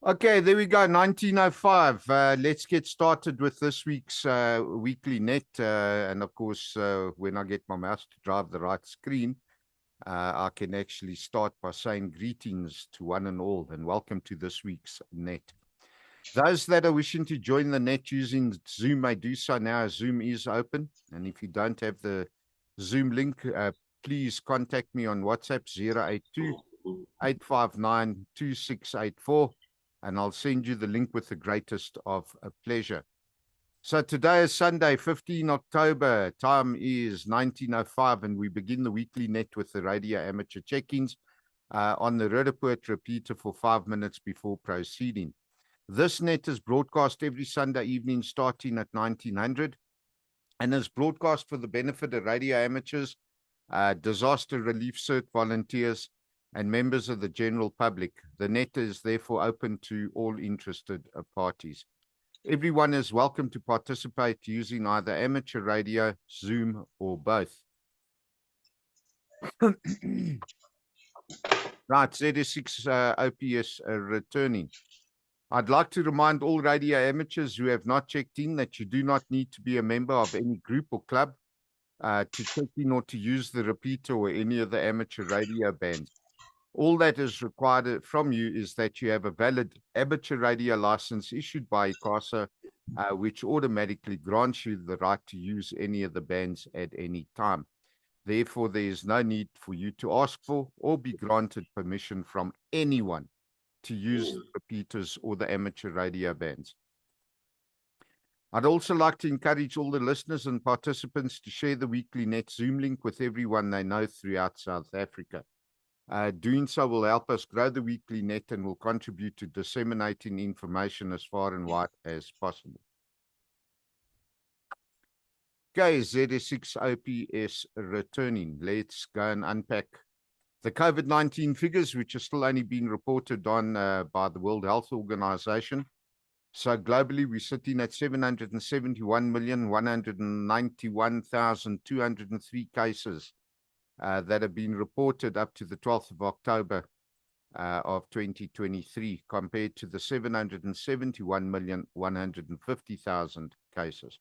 Okay, there we go, 1905. Let's get started with this week's Weekly Net. And of course, when I get my mouse to drive the right screen, I can actually start by saying greetings to one and all, and welcome to this week's Net. Those that are wishing to join the Net using Zoom may do so now. Zoom is open. And if you don't have the Zoom link, please contact me on WhatsApp 082-859-2684. And I'll send you the link with the greatest of pleasure. So today is Sunday, 15 October. Time is 19:05, and we begin the Weekly Net with the radio amateur check-ins on the Rudderpoort repeater for 5 minutes before proceeding. This net is broadcast every Sunday evening starting at 1900 and is broadcast for the benefit of radio amateurs, disaster relief cert volunteers, and members of the general public. The net is therefore open to all interested parties. Everyone is welcome to participate using either amateur radio, Zoom, or both. Right, ZS6 OPS returning. I'd like to remind all radio amateurs who have not checked in that you do not need to be a member of any group or club to check in or to use the repeater or any of the amateur radio bands. All that is required from you is that you have a valid amateur radio license issued by ICASA, which automatically grants you the right to use any of the bands at any time. Therefore, there is no need for you to ask for or be granted permission from anyone to use the repeaters or the amateur radio bands. I'd also like to encourage all the listeners and participants to share the Weekly Net Zoom link with everyone they know throughout South Africa. Doing so will help us grow the Weekly Net and will contribute to disseminating information as far and wide as possible. Okay, ZS6 OPS returning. Let's go and unpack the COVID-19 figures, which are still only being reported on by the World Health Organization. So globally, we're sitting at 771,191,203 cases that have been reported up to the 12th of October of 2023, compared to the 771,150,000 cases.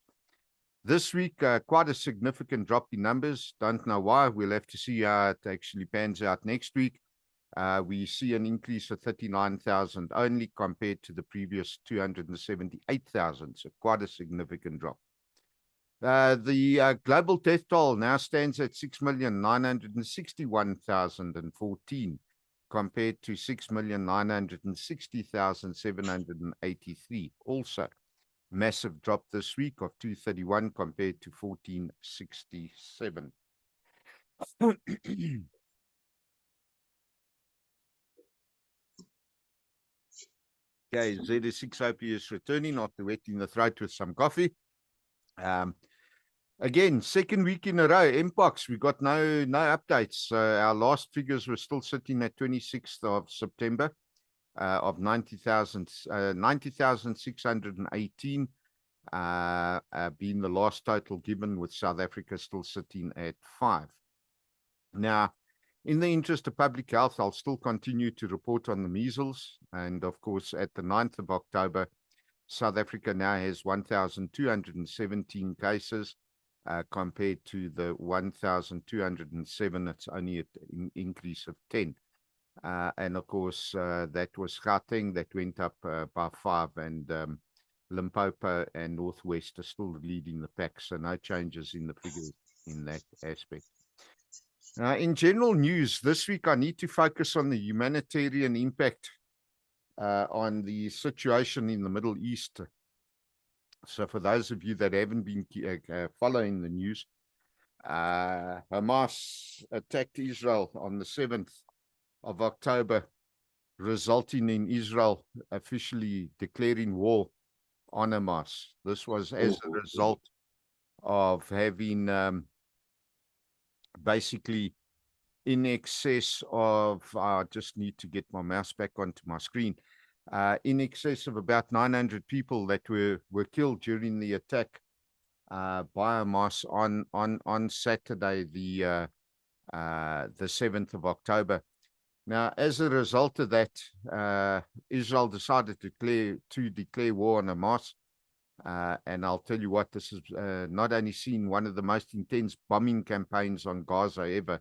This week, quite a significant drop in numbers. Don't know why. We'll have to see how it actually pans out next week. We see an increase of 39,000 only compared to the previous 278,000. So quite a significant drop. The global death toll now stands at 6,961,014 compared to 6,960,783. Also, massive drop this week of 231 compared to 1467. Okay, ZS6 OPS returning after wetting the throat with some coffee. Again, second week in a row, Mpox, we got no updates. Our last figures were still sitting at 26th of September of 90,618 being the last total given, with South Africa still sitting at 5. Now, in the interest of public health, I'll still continue to report on the measles. And of course, at the 9th of October, South Africa now has 1,217 cases compared to the 1,207. It's only an increase of 10. And of course, that was Gauteng that went up by 5, and Limpopo and Northwest are still leading the pack. So no changes in the figures in that aspect. In general news, this week I need to focus on the humanitarian impact on the situation in the Middle East. So for those of you that haven't been following the news, Hamas attacked Israel on the 7th of October, resulting in Israel officially declaring war on Hamas. This was as a result of having basically in excess of, I just need to get my mouse back onto my screen, in excess of about 900 people that were killed during the attack by Hamas on Saturday, the 7th of October. Now, as a result of that, Israel decided to declare war on Hamas. And I'll tell you what, this is not only seen one of the most intense bombing campaigns on Gaza ever.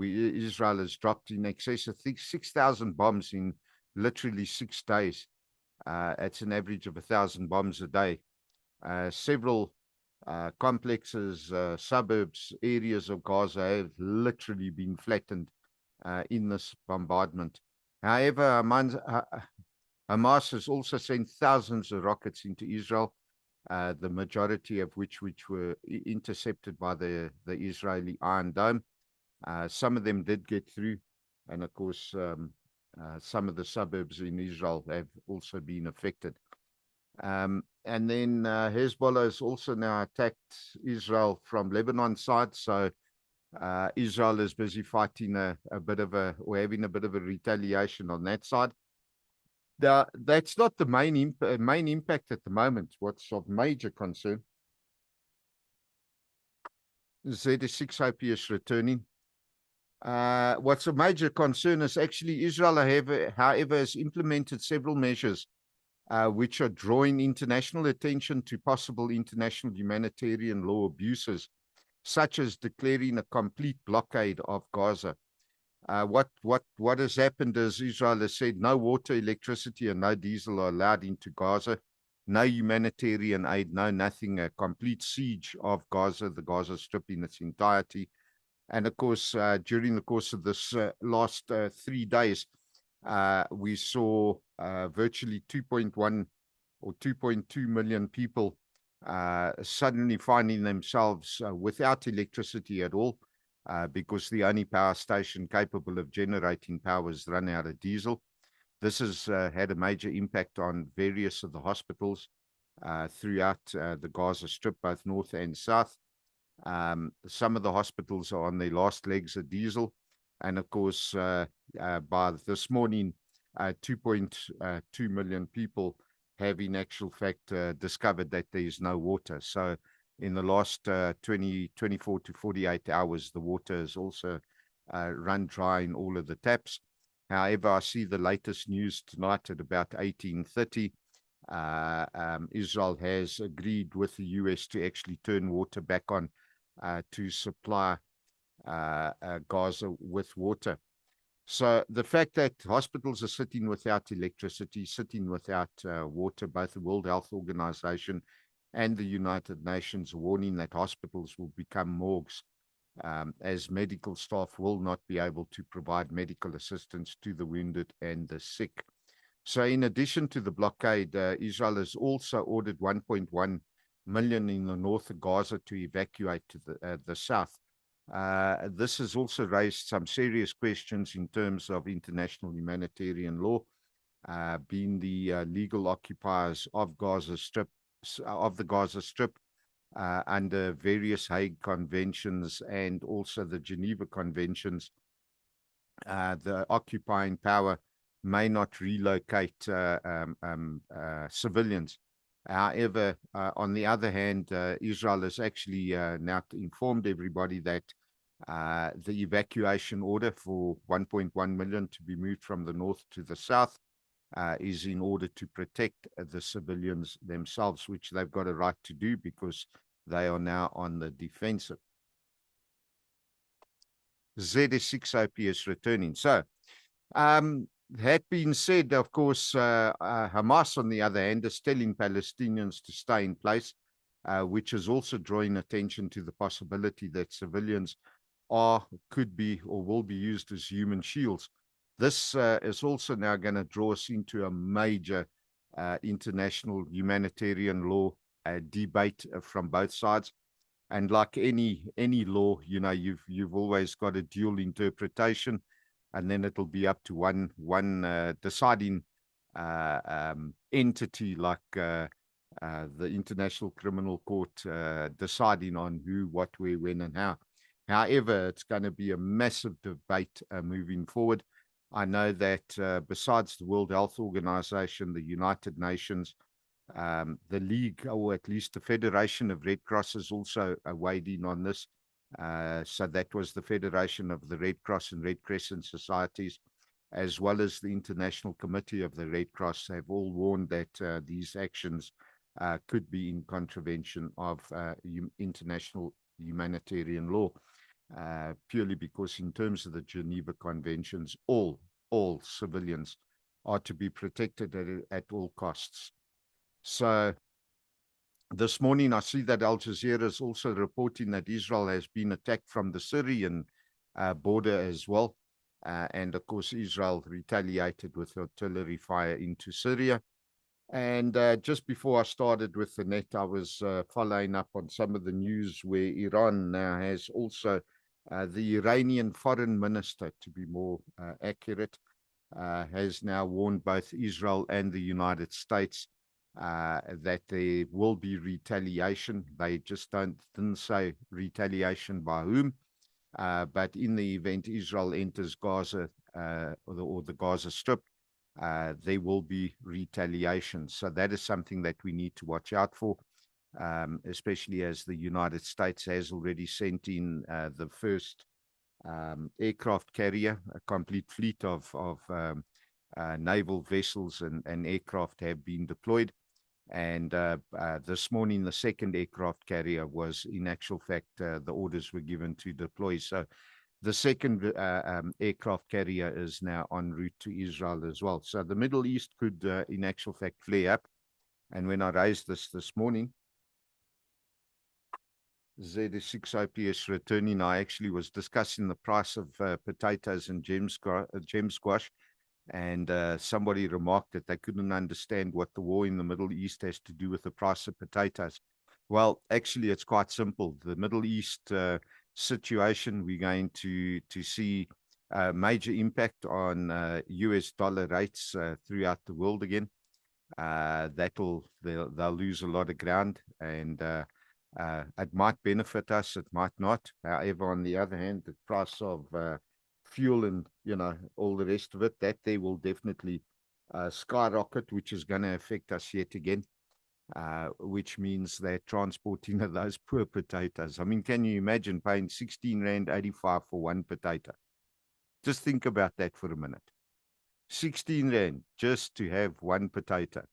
Israel has dropped in excess of 6,000 bombs in literally 6 days. It's an average of 1,000 bombs a day. Several complexes, suburbs, areas of Gaza have literally been flattened in this bombardment. However, Hamas has also sent thousands of rockets into Israel, the majority of which were intercepted by the Israeli Iron Dome. Some of them did get through, and of course, some of the suburbs in Israel have also been affected. And then Hezbollah has also now attacked Israel from Lebanon side. So Israel is busy fighting or having a bit of a retaliation on that side. That's not the main impact at the moment. What's of major concern is ZS6 OPS returning. What's a major concern is actually Israel, however, has implemented several measures which are drawing international attention to possible international humanitarian law abuses, such as declaring a complete blockade of Gaza. What has happened is Israel has said no water, electricity, and no diesel are allowed into Gaza. No humanitarian aid, no nothing. A complete siege of Gaza, the Gaza Strip in its entirety. And of course, during the course of this last 3 days, we saw virtually 2.1 or 2.2 million people suddenly finding themselves without electricity at all, because the only power station capable of generating power is run out of diesel. This has had a major impact on various of the hospitals throughout the Gaza Strip, both north and south. Some of the hospitals are on their last legs of diesel. And of course, by this morning, 2.2 million people have in actual fact discovered that there is no water. So in the last 24 to 48 hours, the water has also run dry in all of the taps. However, I see the latest news tonight at about 18:30. Israel has agreed with the US to actually turn water back on to supply Gaza with water. So the fact that hospitals are sitting without electricity, sitting without water, both the World Health Organization and the United Nations warning that hospitals will become morgues, as medical staff will not be able to provide medical assistance to the wounded and the sick. So in addition to the blockade, Israel has also ordered 1.1 million in the north of Gaza to evacuate to the south. This has also raised some serious questions in terms of international humanitarian law, being the legal occupiers of the Gaza Strip, under various Hague conventions and also the Geneva Conventions. The occupying power may not relocate civilians. However, on the other hand, Israel has actually now informed everybody that the evacuation order for 1.1 million to be moved from the north to the south is in order to protect the civilians themselves, which they've got a right to do because they are now on the defensive. ZS6 OPS returning. So, that being said, of course, Hamas, on the other hand, is telling Palestinians to stay in place, which is also drawing attention to the possibility that civilians could be or will be used as human shields. This is also now going to draw us into a major international humanitarian law debate from both sides. And like any law, you know, you've always got a dual interpretation, and then it'll be up to one deciding entity like the International Criminal Court deciding on who, what, where, when, and how. However, it's going to be a massive debate moving forward. I know that besides the World Health Organization, the United Nations, the League, or at least the Federation of Red Cross, is also weighed in on this. So that was the Federation of the Red Cross and Red Crescent Societies, as well as the International Committee of the Red Cross, have all warned that these actions could be in contravention of international humanitarian law, purely because in terms of the Geneva Conventions, all civilians are to be protected at all costs. So this morning, I see that Al Jazeera is also reporting that Israel has been attacked from the Syrian border as well. And of course, Israel retaliated with artillery fire into Syria. And just before I started with the net, I was following up on some of the news where Iran now has also the Iranian foreign minister, to be more accurate, has now warned both Israel and the United States that there will be retaliation. They just didn't say retaliation by whom, but in the event Israel enters Gaza or the Gaza Strip, there will be retaliation. So that is something that we need to watch out for, especially as the United States has already sent in the first aircraft carrier. A complete fleet of naval vessels and aircraft have been deployed. And this morning, the second aircraft carrier was, in actual fact, the orders were given to deploy. So the second aircraft carrier is now en route to Israel as well. So the Middle East could, in actual fact, flare up. And when I raised this morning, Z6 OPS returning, I actually was discussing the price of potatoes and gem squash. And somebody remarked that they couldn't understand what the war in the Middle East has to do with the price of potatoes. Well, actually, it's quite simple. The Middle East situation, we're going to see a major impact on US dollar rates throughout the world again. They'll lose a lot of ground, and it might benefit us, it might not. However, on the other hand, the price of fuel and all the rest of it, that they will definitely skyrocket, which is going to affect us yet again, which means they're transporting those poor potatoes. I mean, can you imagine paying 16 Rand 85 for one potato? Just think about that for a minute. 16 Rand just to have one potato.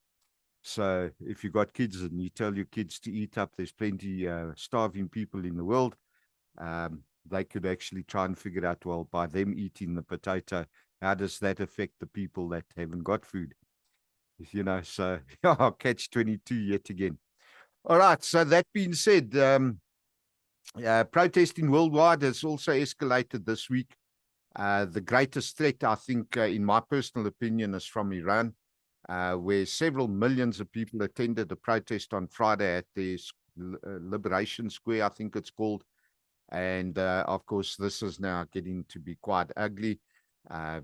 So if you got kids and you tell your kids to eat up, there's plenty starving people in the world. They could actually try and figure out, well, by them eating the potato, how does that affect the people that haven't got food? So catch 22 yet again. All right. So that being said, protesting worldwide has also escalated this week. The greatest threat, I think, in my personal opinion, is from Iran, where several millions of people attended a protest on Friday at the Liberation Square, I think it's called. And of course, this is now getting to be quite ugly.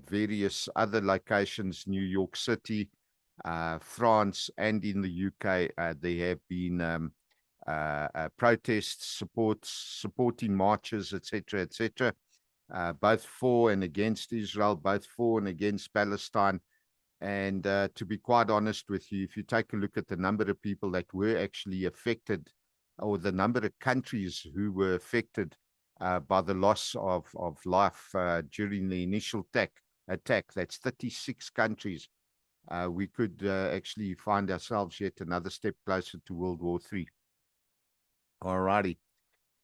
Various other locations, New York City, France, and in the UK, there have been protests, supporting marches, etc., etc., both for and against Israel, both for and against Palestine. And to be quite honest with you, if you take a look at the number of people that were actually affected, or the number of countries who were affected by the loss of life during the initial attack, that's 36 countries. We could actually find ourselves yet another step closer to World War III. All righty.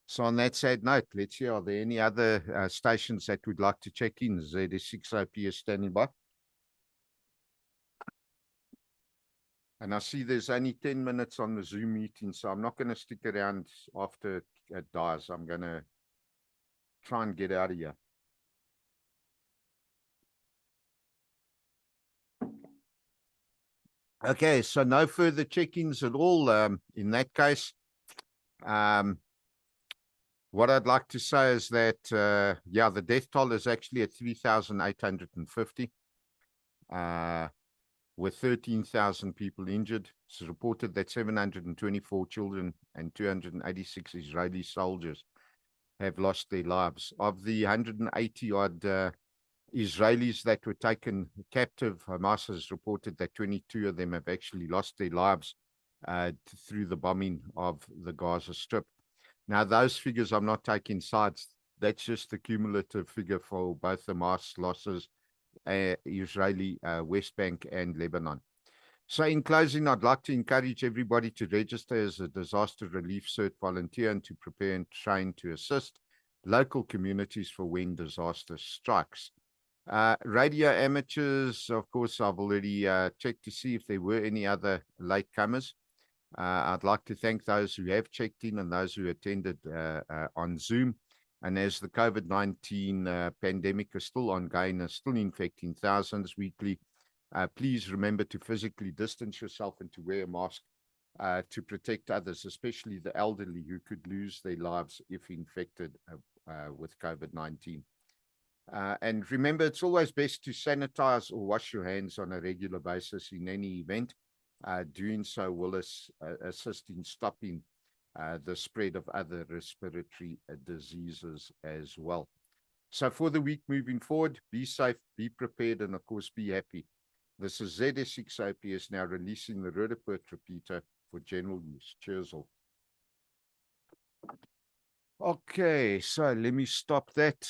So on that sad note, let's see, are there any other stations that we'd like to check in? Z6 OPS standing by. And I see there's only 10 minutes on the Zoom meeting, so I'm not going to stick around after it dies. I'm going to try and get out of here. Okay, so no further check-ins at all. In that case, what I'd like to say is that, the death toll is actually at 3,850. With 13,000 people injured. It's reported that 724 children and 286 Israeli soldiers have lost their lives. Of the 180-odd Israelis that were taken captive, Hamas has reported that 22 of them have actually lost their lives through the bombing of the Gaza Strip. Now, those figures, I'm not taking sides. That's just the cumulative figure for both the Hamas losses, Israeli, West Bank, and Lebanon. So in closing, I'd like to encourage everybody to register as a disaster relief cert volunteer and to prepare and train to assist local communities for when disaster strikes. Radio amateurs, of course, I've already checked to see if there were any other latecomers. I'd like to thank those who have checked in and those who attended on Zoom. And as the COVID-19 pandemic is still ongoing, is still infecting thousands weekly, please remember to physically distance yourself and to wear a mask to protect others, especially the elderly who could lose their lives if infected with COVID-19. And remember, it's always best to sanitize or wash your hands on a regular basis in any event. Doing so will assist in stopping the spread of other respiratory diseases as well. So for the week moving forward, be safe, be prepared, and of course, be happy. This is ZS6OPS now releasing the Rudderpert repeater for general use. Cheers all. Okay, so let me stop that.